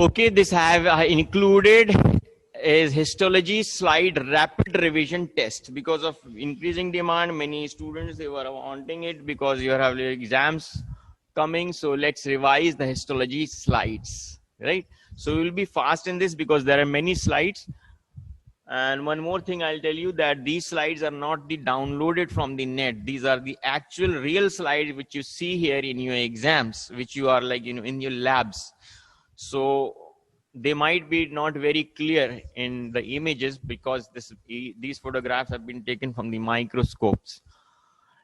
Okay, this have included is histology slide rapid revision test. Because of increasing demand, many students, they were wanting it because you have exams coming. So let's revise the histology slides, right? So we will be fast in this because there are many slides. And one more thing I'll tell you, that these slides are not the downloaded from the net. These are the actual real slides which you see here in your exams, which you are like, in your labs. So they might be not very clear in the images because these photographs have been taken from the microscopes.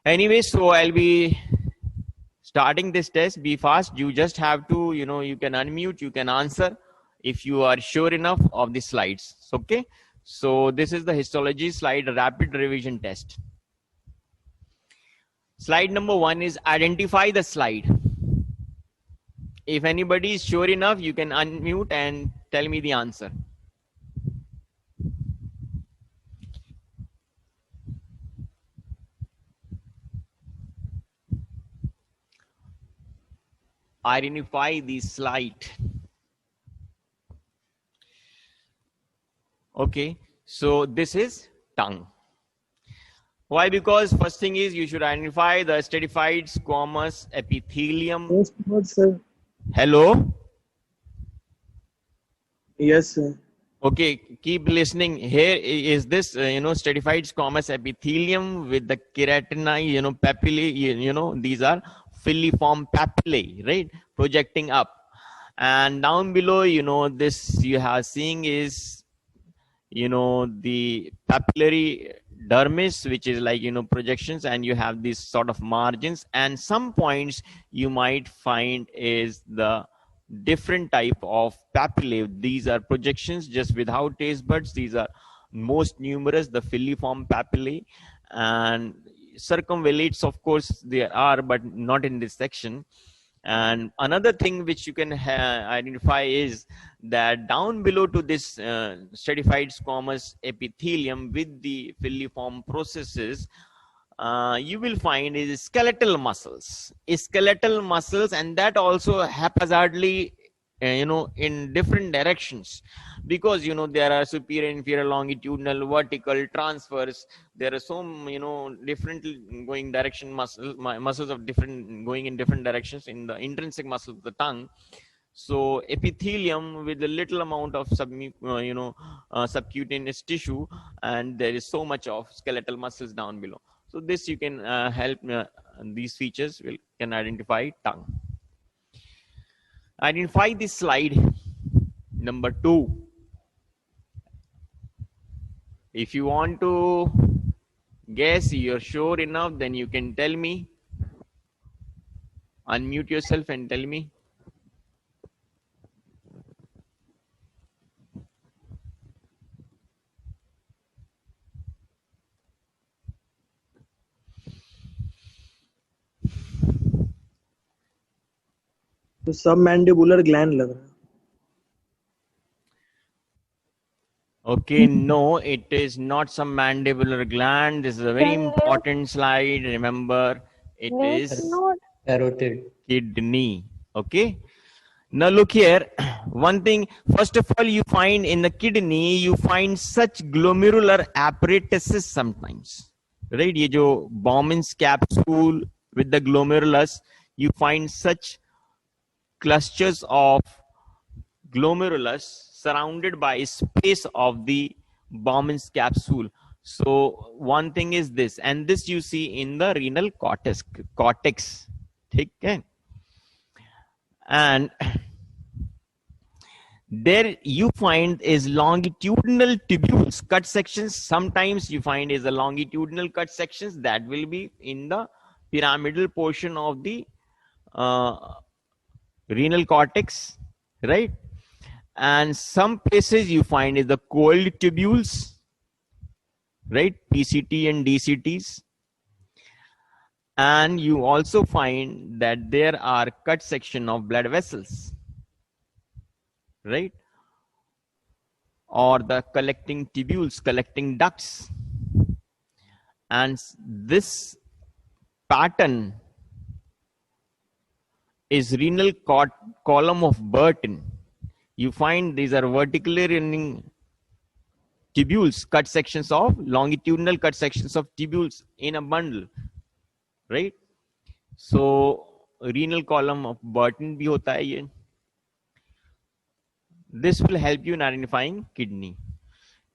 Anyway, so I'll be starting this test. Be fast. You just have to, you can unmute, you can answer if you are sure enough of the slides. Okay. So this is the histology slide rapid revision test. Slide number 1 is identify the slide. If anybody is sure enough, you can unmute and tell me the answer. Identify the slide. Okay, so this is tongue. Why? Because first thing is you should identify the stratified squamous epithelium. Yes, sir. Hello? Yes, sir. Okay, keep listening. Here is this, stratified squamous epithelium with the keratini, papillae, these are filiform papillae, right? Projecting up. And down below, this you have seeing is, the papillary dermis, which is like, projections, and you have these sort of margins. And some points you might find is the different type of papillae. These are projections just without taste buds. These are most numerous, the filiform papillae. And circumvallates, of course, there are, but not in this section. And another thing which you can identify is that down below to this stratified squamous epithelium with the filiform processes, you will find is skeletal muscles, and that also haphazardly, in different directions, because there are superior, inferior, longitudinal, vertical, transverse. There are some different going direction muscles of different going in different directions in the intrinsic muscle of the tongue. So epithelium with a little amount of subcutaneous tissue, and there is so much of skeletal muscles down below. So this you can help, these features can identify tongue. Identify this slide number 2. If you want to guess, you're sure enough, then you can tell me. Unmute yourself and tell me. तो submandibular gland लग रहा है. Okay, no, it is not some mandibular gland. This is a very important slide. Remember, it is Carotid. kidney. Okay. Now look here. One thing, first of all, you find in the kidney, you find such glomerular apparatuses sometimes. Right? ये जो Bowman's capsule with the glomerulus, you find such clusters of glomerulus surrounded by space of the Bowman's capsule. So one thing is this, and this you see in the renal cortex. Okay? And there you find is longitudinal tubules, cut sections. Sometimes you find is a longitudinal cut sections that will be in the pyramidal portion of the renal cortex, right? And some places you find is the coiled tubules, right? PCT and DCTs. And you also find that there are cut section of blood vessels, right? Or the collecting tubules, collecting ducts. And this pattern is renal column of Burton. you find these are vertically running tubules, cut sections of longitudinal cut sections of tubules in a bundle, right? So renal column of Burton भी होता है ये. This will help you in identifying kidney.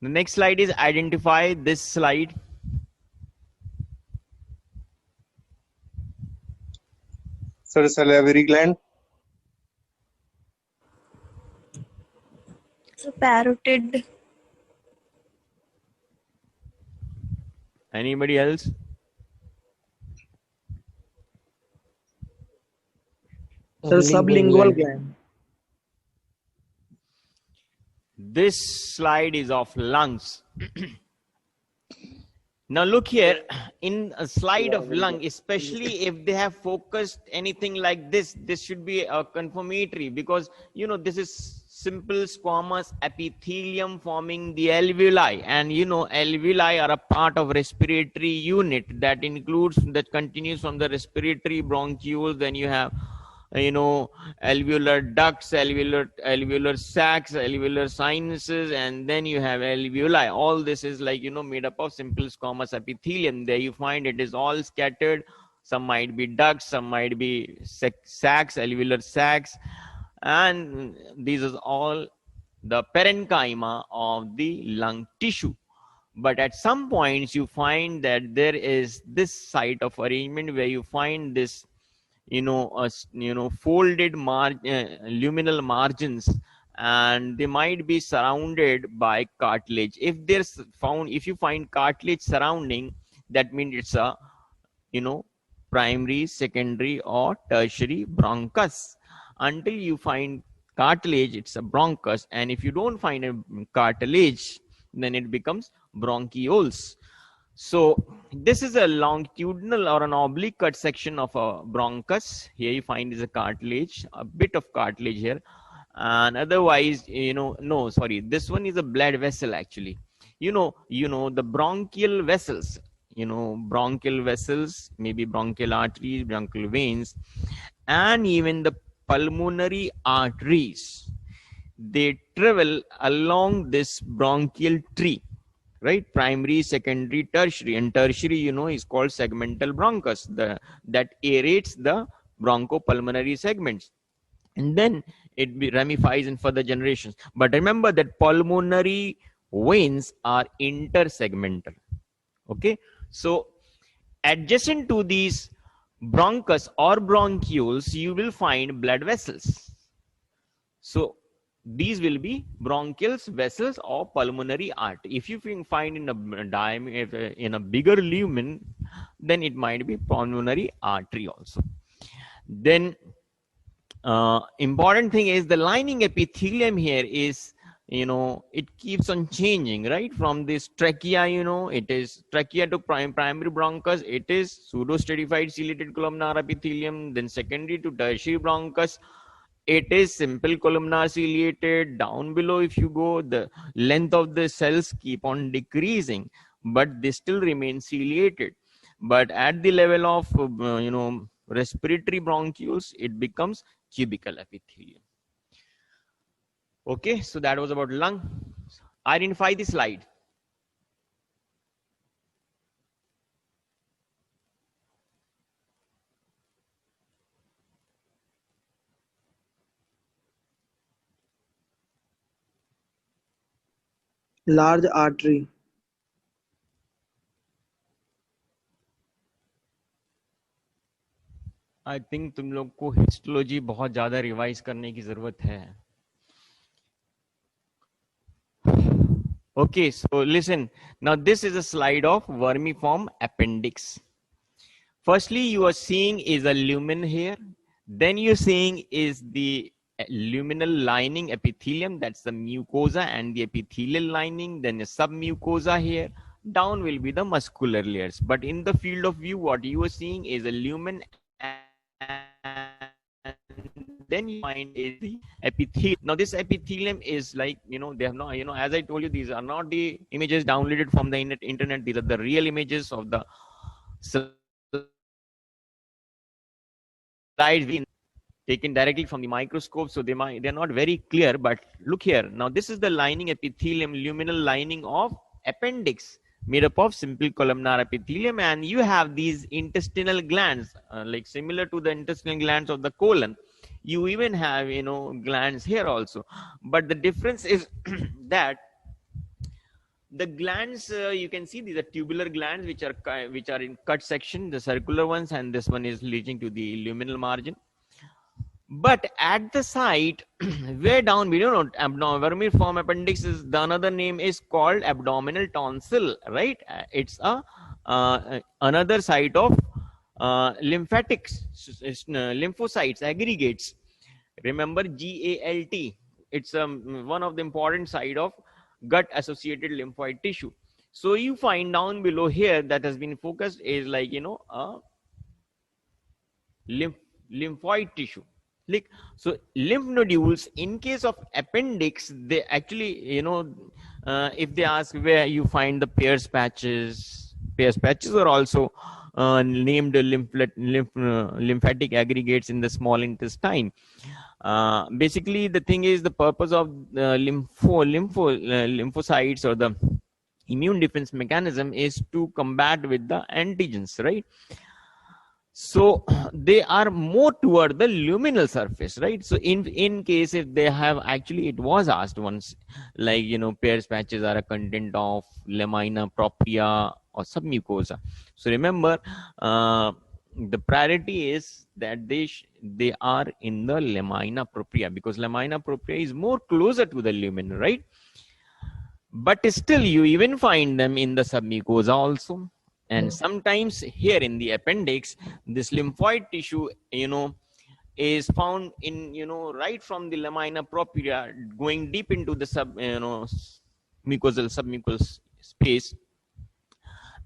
The next slide is identify this slide. Sir, salivary gland. So parotid. Anybody else? Sir, sublingual gland. This slide is of lungs. Now look here, in a slide of lung, especially if they have focused anything like this should be a confirmatory, because you know this is simple squamous epithelium forming the alveoli, and you know alveoli are a part of respiratory unit that includes, that continues from the respiratory bronchioles. Then you have, you know, alveolar ducts, alveolar sacs, alveolar sinuses, and then you have alveoli. All this is like, you know, made up of simple squamous epithelium. There you find it is all scattered. Some might be ducts, some might be sacs, alveolar sacs, and these are all the parenchyma of the lung tissue. But at some points you find that there is this site of arrangement where you find this, folded luminal margins, and they might be surrounded by cartilage. If you find cartilage surrounding, that means it's a, primary, secondary, or tertiary bronchus. Until you find cartilage, it's a bronchus, and if you don't find a cartilage, then it becomes bronchioles. So this is a longitudinal or an oblique cut section of a bronchus. Here you find is a cartilage, a bit of cartilage here, and otherwise, this one is a blood vessel actually. The bronchial vessels, bronchial vessels, maybe bronchial arteries, bronchial veins, and even the pulmonary arteries, they travel along this bronchial tree, right? Primary, secondary, tertiary, and tertiary, is called segmental bronchus, that aerates the bronchopulmonary segments, and then it ramifies in further generations. But remember that pulmonary veins are intersegmental. Okay, so adjacent to these bronchus or bronchioles, you will find blood vessels. So these will be bronchial vessels or pulmonary artery. If you find in a bigger lumen, then it might be pulmonary artery also. Then important thing is the lining epithelium here is, it keeps on changing, right? From this trachea, it is trachea to primary bronchus, it is pseudo-stratified ciliated columnar epithelium. Then secondary to tertiary bronchus, it is simple columnar ciliated. Down below, if you go, the length of the cells keep on decreasing, but they still remain ciliated. But at the level of, respiratory bronchioles, it becomes cubical epithelium. Okay, so that was about lung. Identify the slide. Large artery. I think तुम लोग को histology बहुत ज्यादा revise करने की जरूरत है. Okay, so listen. Now this is a slide of vermiform appendix. Firstly, you are seeing is a lumen here. Then you're seeing is the luminal lining epithelium, that's the mucosa and the epithelial lining. Then a submucosa here. Down will be the muscular layers. But in the field of view, what you are seeing is a lumen, and then you find is the epithelium. Now this epithelium is like, they have not, as I told you, these are not the images downloaded from the internet. These are the real images of the slides. taken directly from the microscope, so they're not very clear. But look here. Now this is the lining, epithelium, luminal lining of appendix, made up of simple columnar epithelium, and you have these intestinal glands, like similar to the intestinal glands of the colon. You even have, you know, glands here also, but the difference is that the glands, you can see these are tubular glands which are in cut section, the circular ones, and this one is leading to the luminal margin. But at the site, way down, we don't know, vermiform appendix is the another name is called abdominal tonsil, right? It's a another site of lymphatics, lymphocytes, aggregates. Remember GALT. It's one of the important side of gut associated lymphoid tissue. So you find down below here that has been focused is like, you know, lymphoid tissue. Like, so lymph nodules in case of appendix, they actually, you know, if they ask where you find the Pear's patches are also named lymphatic aggregates in the small intestine. Basically, the thing is, the purpose of lymphocytes or the immune defense mechanism is to combat with the antigens, right? So they are more toward the luminal surface, right? So in case if they have, actually it was asked once, like, you know, Pear's patches are a content of lamina propria or submucosa. So remember, the priority is that they are in the lamina propria, because lamina propria is more closer to the lumen, right? But still you even find them in the submucosa also. And sometimes here in the appendix, this lymphoid tissue, you know, is found in, you know, right from the lamina propria going deep into the submucosal space.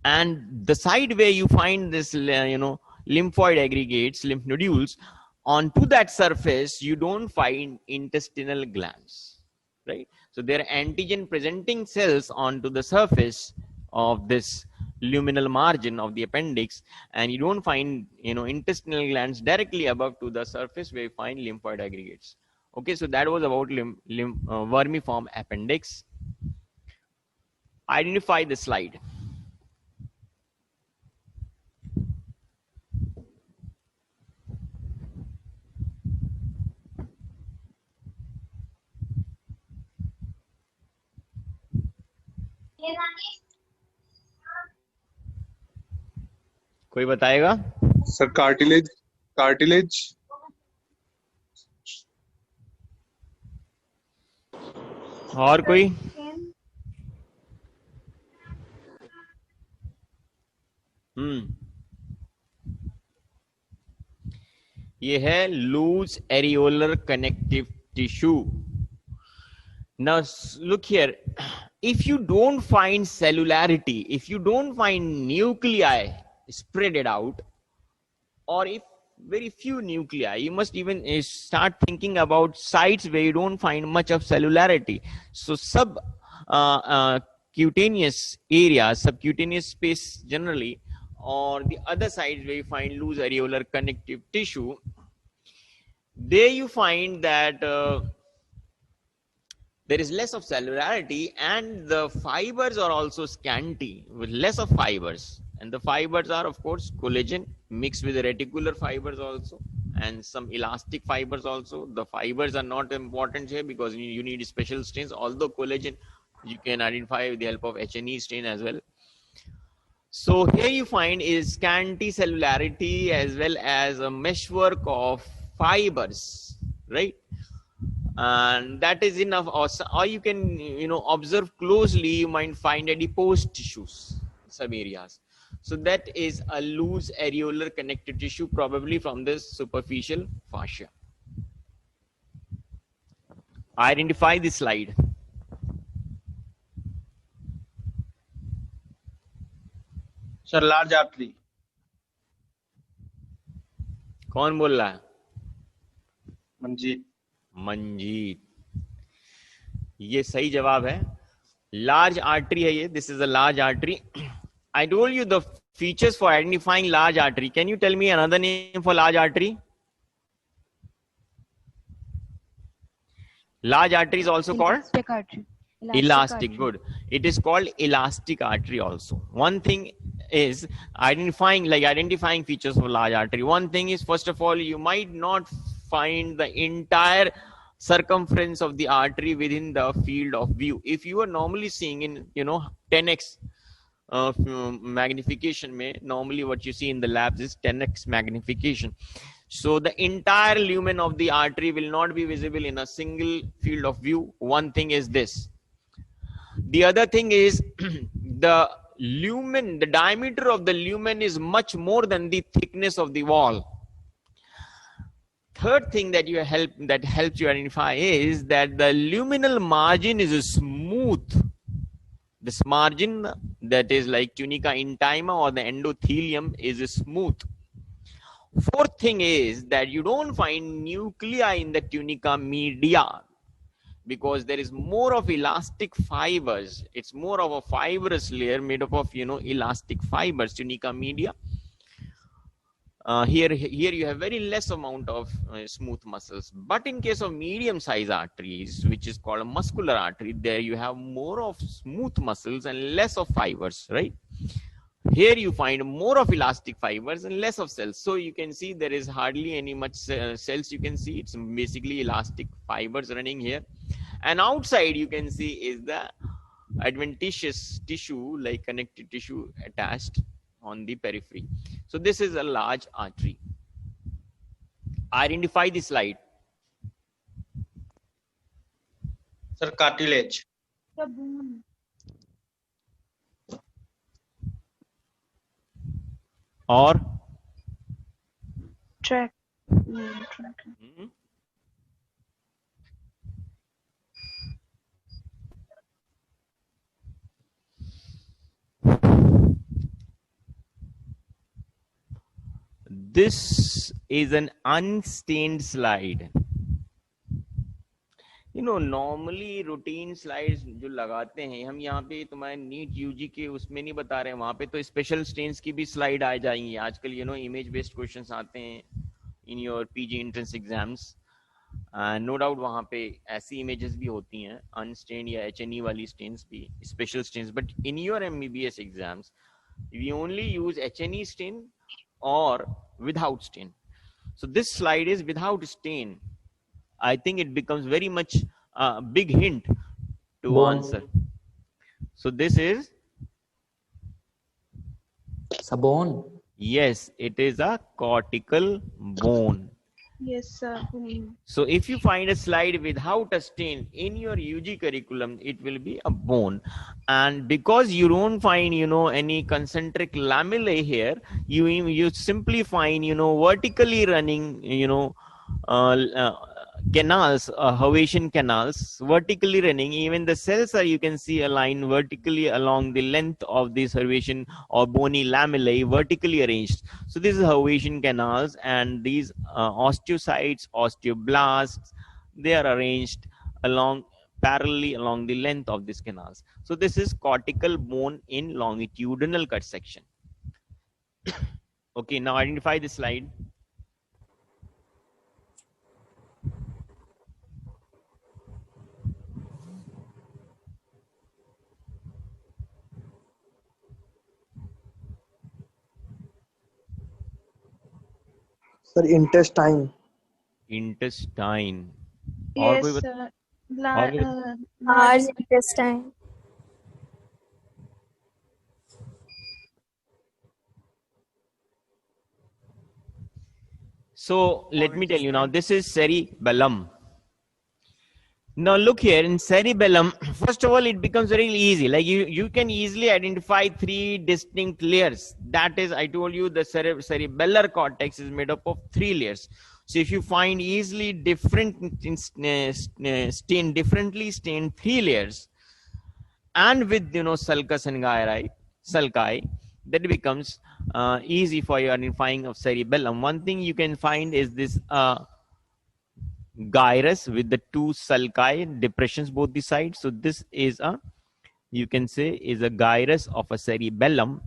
And the side where you find this, you know, lymphoid aggregates, lymph nodules, onto that surface, you don't find intestinal glands, right? So there are antigen presenting cells onto the surface of this luminal margin of the appendix, and you don't find, you know, intestinal glands directly above to the surface where you find lymphoid aggregates. Okay, so that was about vermiform appendix. Identify the slide. कोई बताएगा? Sir cartilage और कोई? ये है loose areolar connective tissue. Now look here, if you don't find cellularity, if you don't find nuclei spread it out, or if very few nuclei, you must even start thinking about sites where you don't find much of cellularity. So subcutaneous areas, subcutaneous space generally, or the other sides where you find loose areolar connective tissue, there you find that there is less of cellularity, and the fibers are also scanty with less of fibers. And the fibers are, of course, collagen mixed with reticular fibers also, and some elastic fibers also. The fibers are not important here because you need special stains, although collagen you can identify with the help of H&E stain as well. So here you find is scanty cellularity as well as a meshwork of fibers, right? And that is enough. Or you can, you know, observe closely, you might find adipose tissues, some areas. So that is a loose areolar connective tissue, probably from this superficial fascia. Identify the slide. Sir, large artery. कौन बोल रहा है? मंजीत. ये सही जवाब है. Large artery है ये. This is a large artery. I told you the features for identifying large artery. Can you tell me another name for large artery? Large artery is also called Elastic artery. elastic. Good. It is called elastic artery also. One thing is identifying features of large artery. One thing is, first of all, you might not find the entire circumference of the artery within the field of view. If you are normally seeing in 10x magnification, normally what you see in the labs is 10x magnification. So the entire lumen of the artery will not be visible in a single field of view. One thing is this. The other thing is the lumen, the diameter of the lumen is much more than the thickness of the wall. Third thing that helps you identify is that the luminal margin is smooth. This margin that is like tunica intima or the endothelium is smooth. Fourth thing is that you don't find nuclei in the tunica media, because there is more of elastic fibers. It's more of a fibrous layer made up of elastic fibers, tunica media. Here you have very less amount of smooth muscles. But in case of medium size arteries, which is called a muscular artery, there you have more of smooth muscles and less of fibers, right? Here you find more of elastic fibers and less of cells. So you can see there is hardly any much cells you can see. It's basically elastic fibers running here. And outside you can see is the adventitious tissue, like connective tissue attached on the periphery. So this is a large artery. Identify the slide. Sir, cartilage. The bone. Or Track. this is an unstained slide. Normally routine slides जो लगाते हैं हम यहाँ पे, तुम्हारे NEET UG के उसमें नहीं बता रहे हैं, वहाँ पे तो स्पेशल स्टेन्स की भी स्लाइड आ जाएंगी आजकल. इमेज बेस्ड क्वेश्चंस आते हैं in your PG entrance exams. No doubt वहाँ पे ऐसी इमेजेस भी होती हैं, अनस्टेन्ड या HNE वाली स्टेन्स भी, special stains. But in your MBBS exams we only use HNE stain or without stain. So this slide is without stain. I think it becomes very much a big hint to Bone. answer. So this is, Sabone. yes, it is a cortical bone. Yes, sir. So if you find a slide without a stain in your UG curriculum, it will be a bone. And because you don't find, any concentric lamellae here, you simply find, vertically running, canals, Howatian canals, vertically running. Even the cells are, you can see, aligned vertically along the length of this Howatian or bony lamellae, vertically arranged. So this is Howatian canals, and these osteocytes, osteoblasts, they are arranged parallelly along the length of these canals. So this is cortical bone in longitudinal cut section. Okay, now identify the slide. Sir, intestine. Intestine. Yes, sir. Large intestine. So let me tell you now, this is cerebellum. Now look here in cerebellum, first of all, it becomes very easy. Like you can easily identify three distinct layers. That is, I told you the cerebellar cortex is made up of 3 layers. So if you find easily differently stained 3 layers, and with sulcus and sulci, that becomes easy for your identifying of cerebellum. One thing you can find is this gyrus with the 2 sulci depressions both the sides. So this is you can say is a gyrus of a cerebellum.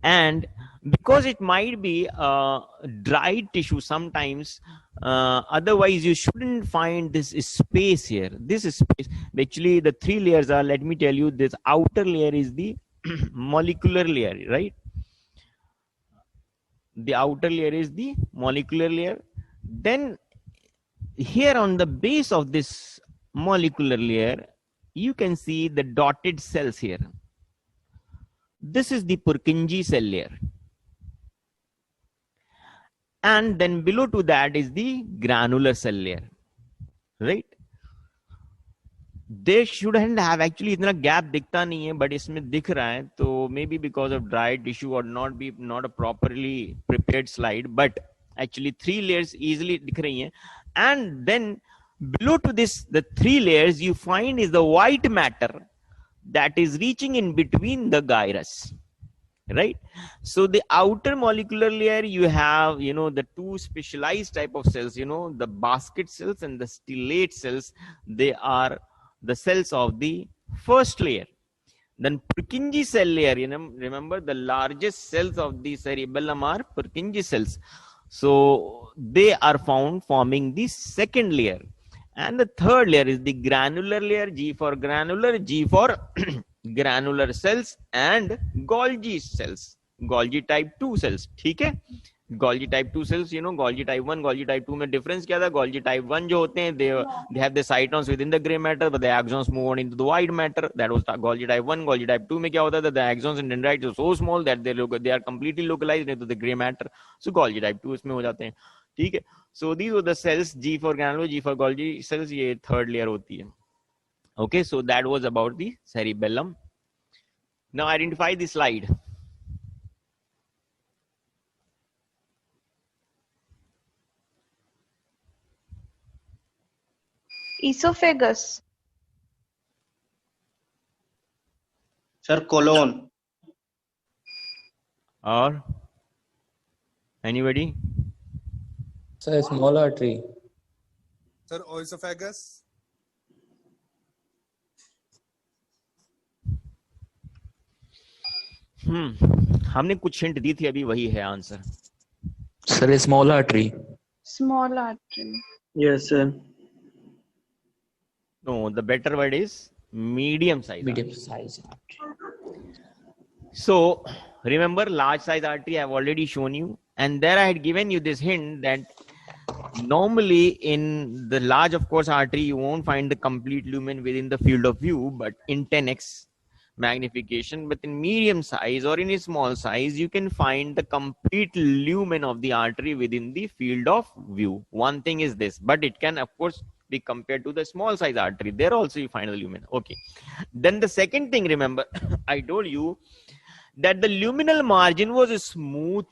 And because it might be dried tissue, sometimes Otherwise you shouldn't find this space here. This space, actually the three layers are, let me tell you, this outer layer is the molecular layer, right? The outer layer is the molecular layer. Then here on the base of this molecular layer, you can see the dotted cells here. This is the Purkinje cell layer. And then below to that is the granular cell layer, right? They shouldn't have, actually इतना gap दिखता नहीं है, but इसमें दिख रहा है, तो maybe because of dry tissue or not a properly prepared slide, but actually three layers easily दिख रही हैं. And then below to this, the three layers you find is the white matter that is reaching in between the gyrus, right? So the outer molecular layer, you have, you know, the two specialized type of cells, you know, the basket cells and the stellate cells. They are the cells of the first layer. Then Purkinje cell layer, you know, remember the largest cells of the cerebellum are Purkinje cells. So they are found forming the second layer. And the third layer is the granular layer, G for granular, G for granular cells and Golgi cells, Golgi type 2 cells. ठीक है? Golgi type 2 cells, you know, Golgi type 1, Golgi type 2 में difference क्या था? Golgi type 1 जो होते हैं, they have the cytons within the gray matter, but the axons move on into the white matter. That was Golgi type 1. Golgi type 2 में क्या होता था? The axons and dendrites are so small that they are completely localized into the gray matter. So Golgi type 2 इसमें हो जाते हैं. ठीक है? So these were the cells, G for granular, G for Golgi cells. ये third layer होती है. Okay, so that was about the cerebellum. Now identify the slide. Esophagus. Sir, colon. Or anybody? Sir, small artery. Sir, oesophagus. हमने कुछ hint दी थी, अभी वही है answer. Sir, small artery. Small artery. Yes, sir. No, the better word is medium size. Medium size. So remember, large size artery I've already shown you, and there I had given you this hint that normally in the large, of course, artery you won't find the complete lumen within the field of view, but in 10x magnification. But in medium size or in a small size, you can find the complete lumen of the artery within the field of view. One thing is this, but it can of course be compared to the small size artery. There also you find the lumen. Okay. Then the second thing, remember, I told you that the luminal margin was smooth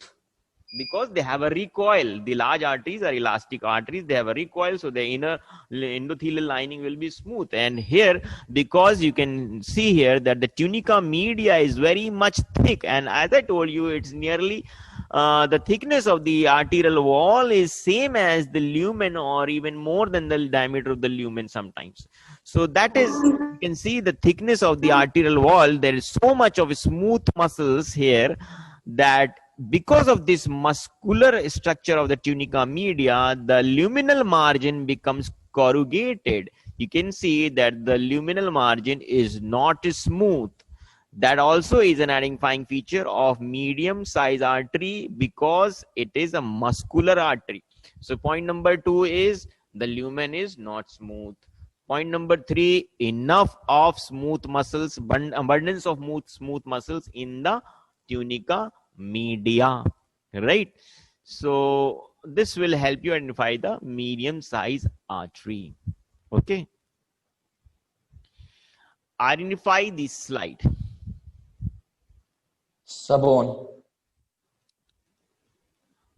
because they have a recoil. The large arteries are elastic arteries. They have a recoil, so the inner endothelial lining will be smooth. And here, because you can see here that the tunica media is very much thick, and as I told you, it's nearly the thickness of the arterial wall is same as the lumen, or even more than the diameter of the lumen sometimes. So that is, you can see the thickness of the arterial wall. There is so much of smooth muscles here that because of this muscular structure of the tunica media, the luminal margin becomes corrugated. You can see that the luminal margin is not smooth. That also is an identifying feature of medium size artery because it is a muscular artery. So point number 2 is the lumen is not smooth. Point number 3, enough of smooth muscles, abundance of smooth muscles in the tunica media, right? So this will help you identify the medium size artery. Okay, identify this slide. Sabone.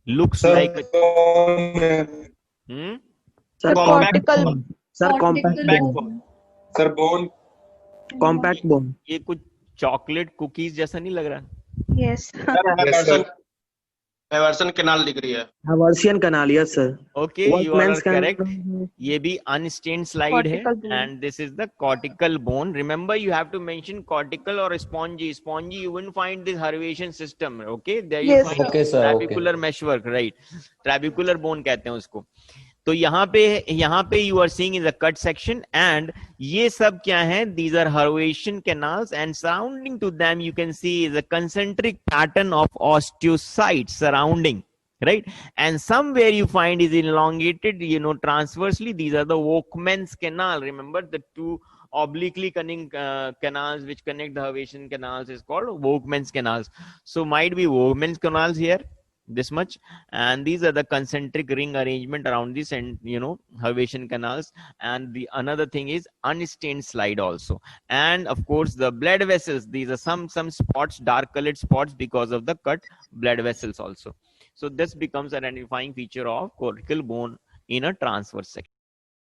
Looks Sir, like a, Sir, Compact compact Cortical. bone. Sir, compact bone. sir, bone. Compact bone. ये कुछ chocolate cookies जैसा नहीं लग रहा? Yes. Yes, sir. Haversian canal दिख रही है. Haversian canal, yes sir. Okay, you are Workman's correct. canal. ये भी unstained slide है, Cortical bone. and this is the cortical bone. Remember, you have to mention cortical or spongy. Spongy, you won't find this Hervatian system. Okay, there you Yes, find sir. Okay, sir. Okay. trabecular meshwork, right? Trabecular bone कहते हैं उसको. तो यहाँ पे you are seeing is a cut section, and ये सब क्या है? These are Hervatian canals, and surrounding to them you can see is a concentric pattern of osteocytes surrounding, right? And somewhere you find is elongated, transversely. These are the Volkmann's canal. Remember, the two obliquely connecting canals which connect the Hervatian canals is called Volkmann's canals. So might be Volkmann's canals here, this much, and these are the concentric ring arrangement around this, and Hervatian canals. And the another thing is unstained slide also, and of course the blood vessels. These are some spots, dark colored spots, because of the cut blood vessels also. So this becomes an identifying feature of cortical bone in a transverse section.